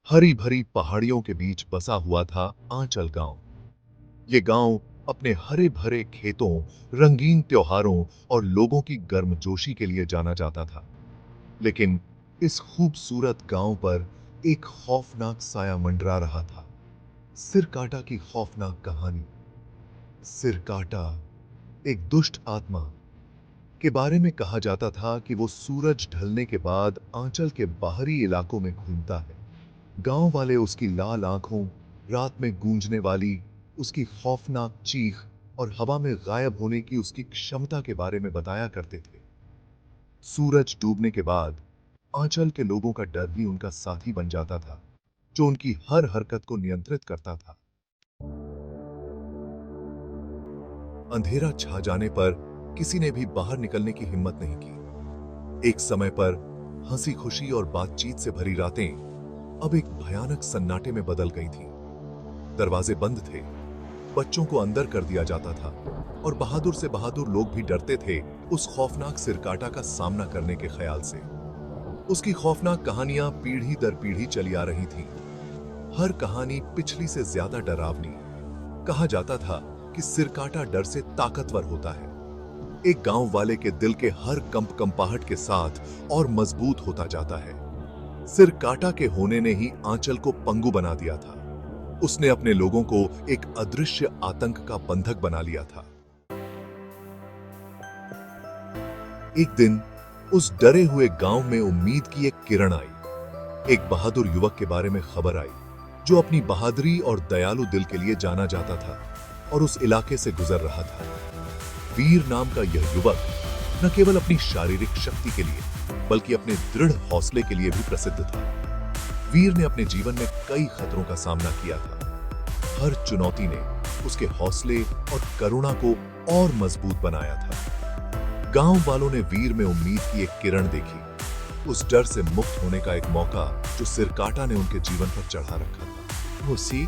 हरी भरी पहाड़ियों के बीच बसा हुआ था आंचल गांव। ये गांव अपने हरे भरे खेतों, रंगीन त्योहारों और लोगों की गर्मजोशी के लिए जाना जाता था। लेकिन इस खूबसूरत गांव पर एक खौफनाक साया मंडरा रहा था। सिरकाटा की खौफनाक कहानी। सिरकाटा एक दुष्ट आत्मा के बारे में कहा जाता था कि वो सूरज ढलने के बाद आंचल के बाहरी इलाकों में घूमता है। गांव वाले उसकी लाल आंखों, रात में गूंजने वाली उसकी खौफनाक चीख और हवा में गायब होने की उसकी क्षमता के बारे में बताया करते थे। सूरज डूबने के बाद आंचल के लोगों का डर भी उनका साथी बन जाता था, जो उनकी हर हरकत को नियंत्रित करता था। अंधेरा छा जाने पर किसी ने भी बाहर निकलने की हिम्मत नहीं की। एक समय पर हंसी खुशी और बातचीत से भरी रातें अब एक भयानक सन्नाटे में बदल गई थीं। दरवाजे बंद थे, बच्चों को अंदर कर दिया जाता था और बहादुर से बहादुर लोग भी डरते थे उस खौफनाक सिरकाटा का सामना करने के ख्याल से। उसकी खौफनाक कहानियां पीढ़ी दर पीढ़ी चली आ रही थीं। हर कहानी पिछली से ज्यादा डरावनी। कहा जाता था कि सिरकाटा डर से ताकतवर होता है। एक गांव वाले के दिल के हर कंपकंपाहट के साथ और मजबूत होता जाता है। सिरकाटा के होने ने ही आंचल को पंगु बना दिया था। उसने अपने लोगों को एक अदृश्य आतंक का बंधक बना लिया था। एक दिन उस डरे हुए गांव में उम्मीद की एक किरण आई। एक बहादुर युवक के बारे में खबर आई, जो अपनी बहादुरी और दयालु दिल के लिए जाना जाता था और उस इलाके से गुजर रहा था। वीर नाम का यह युवक न केवल अपनी शारीरिक शक्ति के लिए, बल्कि अपने दृढ़ हौसले के लिए भी प्रसिद्ध था। वीर ने अपने जीवन में कई खतरों का सामना किया था। हर चुनौती ने उसके हौसले और करुणा को और मजबूत बनाया था। गांव वालों ने वीर में उम्मीद की एक किरण देखी, उस डर से मुक्त होने का एक मौका जो सिरकाटा ने उनके जीवन पर चढ़ा रखा था। उसी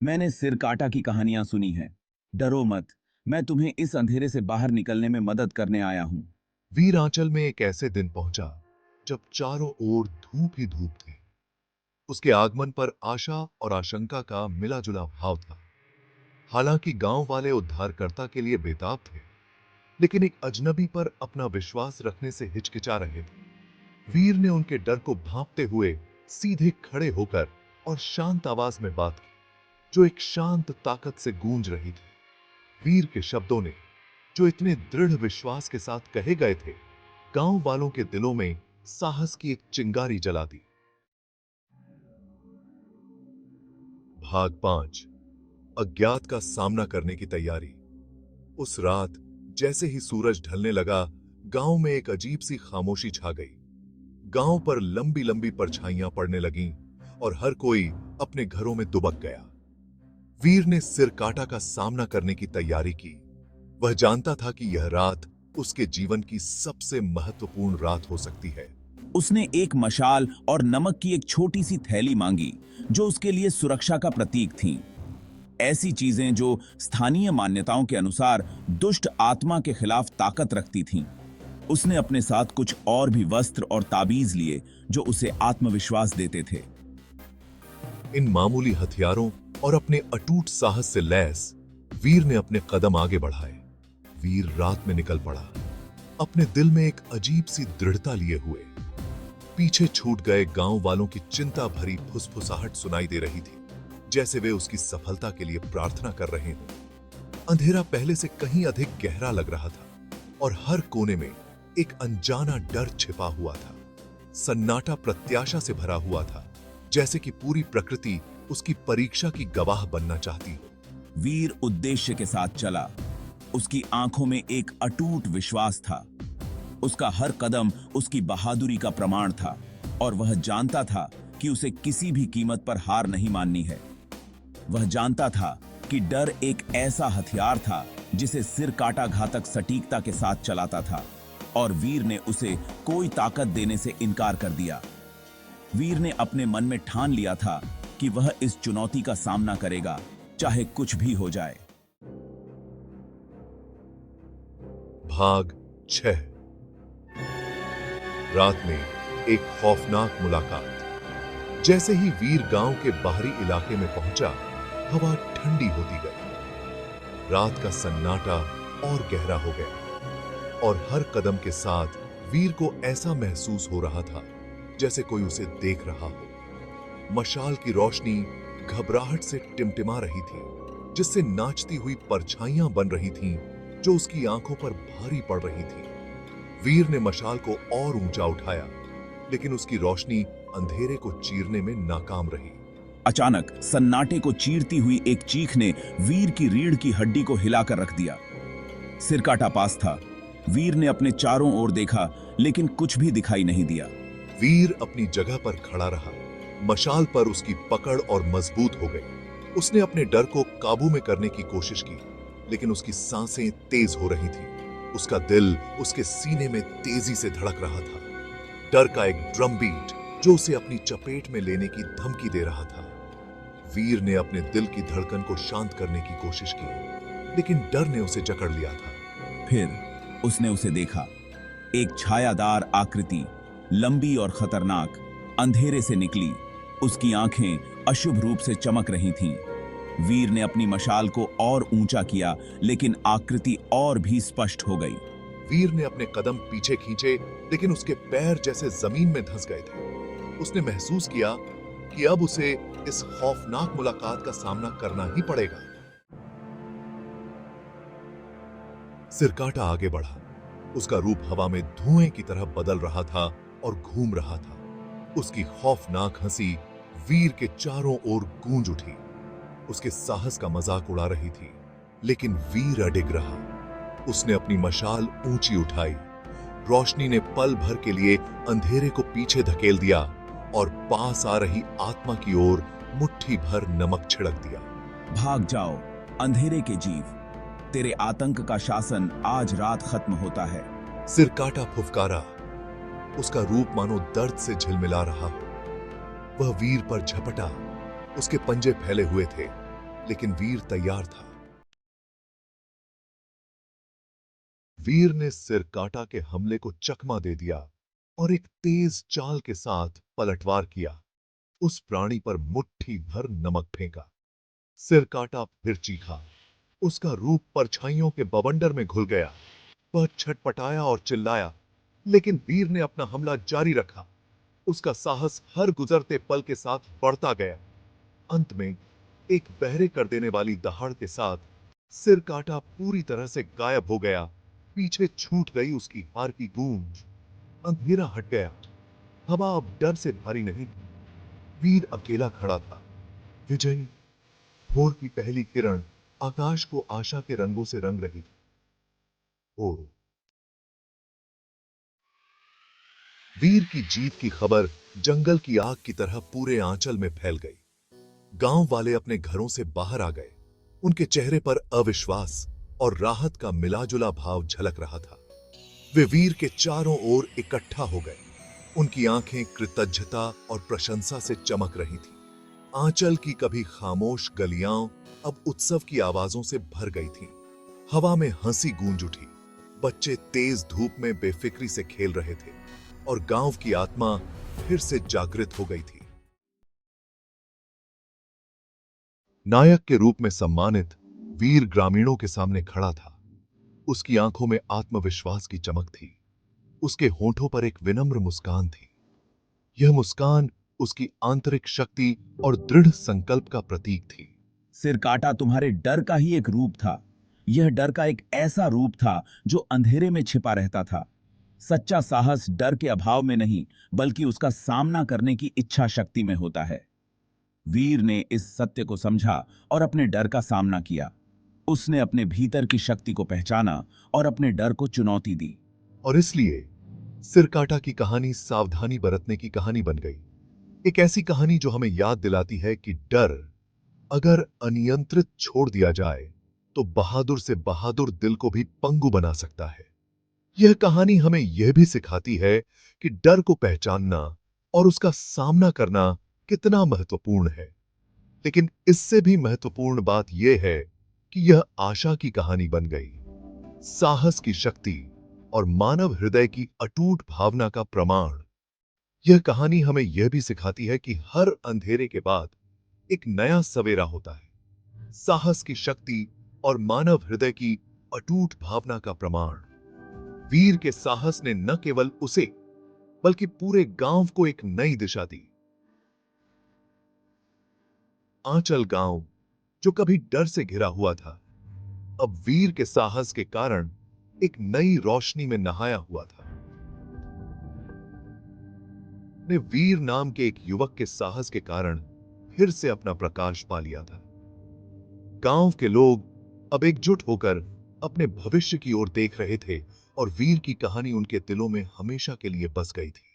मैंने सिरकाटा की कहानियां सुनी हैं। डरो मत, मैं तुम्हें इस अंधेरे से बाहर निकलने में मदद करने आया हूं। वीर आंचल में एक ऐसे दिन पहुंचा जब चारों ओर धूप ही धूप थी। उसके आगमन पर आशा और आशंका का मिला जुला भाव था। हालांकि गांव वाले उद्धारकर्ता के लिए बेताब थे, लेकिन एक अजनबी पर अपना विश्वास रखने से हिचकिचा रहे थे। वीर ने उनके डर को भांपते हुए सीधे खड़े होकर और शांत आवाज में बात की, जो एक शांत ताकत से गूंज रही थी। वीर के शब्दों ने, जो इतने दृढ़ विश्वास के साथ कहे गए थे, गांव वालों के दिलों में साहस की एक चिंगारी जला दी। भाग 5। अज्ञात का सामना करने की तैयारी। उस रात जैसे ही सूरज ढलने लगा, गांव में एक अजीब सी खामोशी छा गई। गांव पर लंबी लंबी परछाइयां पड़ने लगीं और हर कोई अपने घरों में दुबक गया। वीर ने सिरकाटा का सामना करने की तैयारी की। वह जानता था कि यह रात उसके जीवन की सबसे महत्वपूर्ण रात हो सकती है। उसने एक मशाल और नमक की एक छोटी सी थैली मांगी, जो उसके लिए सुरक्षा का प्रतीक थी। ऐसी चीजें जो स्थानीय मान्यताओं के अनुसार दुष्ट आत्मा के खिलाफ ताकत रखती थीं। उसने अपने साथ कुछ और भी वस्त्र और ताबीज लिए, जो उसे आत्मविश्वास देते थे। इन मामूली हथियारों और अपने अटूट साहस से लैस वीर ने अपने कदम आगे बढ़ाए। वीर रात में निकल पड़ा, अपने दिल में एक अजीब सी दृढ़ता लिए हुए। पीछे छूट गए गांव वालों की चिंता भरी फुसफुसाहट सुनाई दे रही थी, जैसे वे उसकी सफलता के लिए प्रार्थना कर रहे हों। अंधेरा पहले से कहीं अधिक गहरा लग रहा था और हर कोने में एक अनजाना डर छिपा हुआ था। सन्नाटा प्रत्याशा से भरा हुआ था, जैसे कि पूरी प्रकृति उसकी परीक्षा की गवाह बनना चाहती हो। वीर उद्देश्य के साथ चला। उसकी आंखों में एक अटूट विश्वास था। उसका हर कदम उसकी बहादुरी का प्रमाण था और वह जानता था कि उसे किसी भी कीमत पर हार नहीं माननी है। वह जानता था कि डर एक ऐसा हथियार था जिसे सिरकाटा घातक सटीकता के साथ चलाता था, और वीर ने उसे कोई ताकत देने से इनकार कर दिया। वीर ने अपने मन में ठान लिया था कि वह इस चुनौती का सामना करेगा, चाहे कुछ भी हो जाए। भाग 6। रात में एक खौफनाक मुलाकात। जैसे ही वीर गांव के बाहरी इलाके में पहुंचा, हवा ठंडी होती गई। रात का सन्नाटा और गहरा हो गया और हर कदम के साथ वीर को ऐसा महसूस हो रहा था जैसे कोई उसे देख रहा हो। मशाल की रोशनी घबराहट से टिमटिमा रही थी, जिससे नाचती हुई परछाइयां बन रही थीं, जो उसकी आंखों पर भारी पड़ रही थी। वीर ने मशाल को और ऊंचा उठाया, लेकिन उसकी रोशनी अंधेरे को चीरने में नाकाम रही। अचानक सन्नाटे को चीरती हुई एक चीख ने वीर की रीढ़ की हड्डी को हिलाकर रख दिया। सिरकाटा पास था। वीर ने अपने चारों ओर देखा, लेकिन कुछ भी दिखाई नहीं दिया। वीर अपनी जगह पर खड़ा रहा। मशाल पर उसकी पकड़ और मजबूत हो गई। उसने अपने डर को काबू में करने की कोशिश की, लेकिन उसकी सांसें तेज हो रही थी। उसका दिल उसके सीने में तेजी से धड़क रहा था। डर का एक ड्रम बीट जो उसे अपनी चपेट में लेने की धमकी दे रहा था। वीर ने अपने दिल की धड़कन को शांत करने की कोशिश की, लेकिन डर ने उसे जकड़ लिया था। फिर उसने उसे देखा। एक छायादार आकृति, लंबी और खतरनाक, अंधेरे से निकली। उसकी आंखें अशुभ रूप से चमक रही थीं। वीर ने अपनी मशाल को और ऊंचा किया, लेकिन आकृति और भी स्पष्ट हो गई। वीर ने अपने कदम पीछे खींचे, लेकिन उसके पैर जैसे जमीन में धंस गए थे। उसने महसूस किया कि अब उसे इस खौफनाक मुलाकात का सामना करना ही पड़ेगा। सिरकाटा आगे बढ़ा। उसका रूप हवा में धुएं की तरह बदल रहा था और घूम रहा था। उसकी खौफनाक हंसी वीर के चारों ओर गूंज उठी। उसके साहस का मजाक उड़ा रही थी, लेकिन वीर अडिग रहा। उसने अपनी मशाल ऊंची उठाई। रोशनी ने पल भर के लिए अंधेरे को पीछे धकेल दिया और पास आ रही आत्मा की ओर मुट्ठी भर नमक छिड़क दिया। भाग जाओ अंधेरे के जीव, तेरे आतंक का शासन आज रात खत्म होता है। सिरकाटा फुफकारा। उसका रूप मानो दर्द से झिलमिला रहा हो। वह वीर पर झपटा। उसके पंजे फैले हुए थे, लेकिन वीर तैयार था। वीर ने सिरकाटा के हमले को चकमा दे दिया और एक तेज चाल के साथ पलटवार किया। उस प्राणी पर मुट्ठी भर नमक फेंका। सिरकाटा फिर चीखा। उसका रूप परछाइयों के बवंडर में घुल गया। वह छटपटाया और चिल्लाया, लेकिन वीर ने अपना हमला जारी रखा। उसका साहस हर गुजरते पल के साथ बढ़ता गया। अंत में एक बहरे कर देने वाली दहाड़ के साथ सिरकाटा पूरी तरह से गायब हो गया। पीछे छूट गई उसकी हार की गूंज। अंधेरा हट गया। हवा अब डर से भारी नहीं थी। वीर अकेला खड़ा था, विजयी। भोर की पहली किरण आकाश को आशा के रंगों से रंग रही थी। और वीर की जीत की खबर जंगल की आग की तरह पूरे आंचल में फैल गई। गांव वाले अपने घरों से बाहर आ गए। उनके चेहरे पर अविश्वास और राहत का मिलाजुला भाव झलक रहा था। वे वीर के चारों ओर इकट्ठा हो गए। उनकी आंखें कृतज्ञता और प्रशंसा से चमक रही थी। आंचल की कभी खामोश गलियां अब उत्सव की आवाजों से भर गई थीं। हवा में हंसी गूंज उठी। बच्चे तेज धूप में बेफिक्री से खेल रहे थे और गांव की आत्मा फिर से जागृत हो गई थी। नायक के रूप में सम्मानित वीर ग्रामीणों के सामने खड़ा था। उसकी आंखों में आत्मविश्वास की चमक थी। उसके होठों पर एक विनम्र मुस्कान थी। यह मुस्कान उसकी आंतरिक शक्ति और दृढ़ संकल्प का प्रतीक थी। सिरकाटा तुम्हारे डर का ही एक रूप था। यह डर का एक ऐसा रूप था जो अंधेरे में छिपा रहता था। सच्चा साहस डर के अभाव में नहीं, बल्कि उसका सामना करने की इच्छा शक्ति में होता है। वीर ने इस सत्य को समझा और अपने डर का सामना किया। उसने अपने भीतर की शक्ति को पहचाना और अपने डर को चुनौती दी। और इसलिए सिरकाटा की कहानी सावधानी बरतने की कहानी बन गई। एक ऐसी कहानी जो हमें याद दिलाती है कि डर अगर अनियंत्रित छोड़ दिया जाए तो बहादुर से बहादुर दिल को भी पंगु बना सकता है। यह कहानी हमें यह भी सिखाती है कि डर को पहचानना और उसका सामना करना कितना महत्वपूर्ण है। लेकिन इससे भी महत्वपूर्ण बात यह है कि यह आशा की कहानी बन गई। साहस की शक्ति और मानव हृदय की अटूट भावना का प्रमाण। यह कहानी हमें यह भी सिखाती है कि हर अंधेरे के बाद एक नया सवेरा होता है। साहस की शक्ति और मानव हृदय की अटूट भावना का प्रमाण। वीर के साहस ने न केवल उसे बल्कि पूरे गांव को एक नई दिशा दी। आंचल गांव, जो कभी डर से घिरा हुआ था, अब वीर के साहस के कारण एक नई रोशनी में नहाया हुआ था। ने वीर नाम के एक युवक के साहस के कारण फिर से अपना प्रकाश पा लिया था। गांव के लोग अब एकजुट होकर अपने भविष्य की ओर देख रहे थे और वीर की कहानी उनके दिलों में हमेशा के लिए बस गई थी।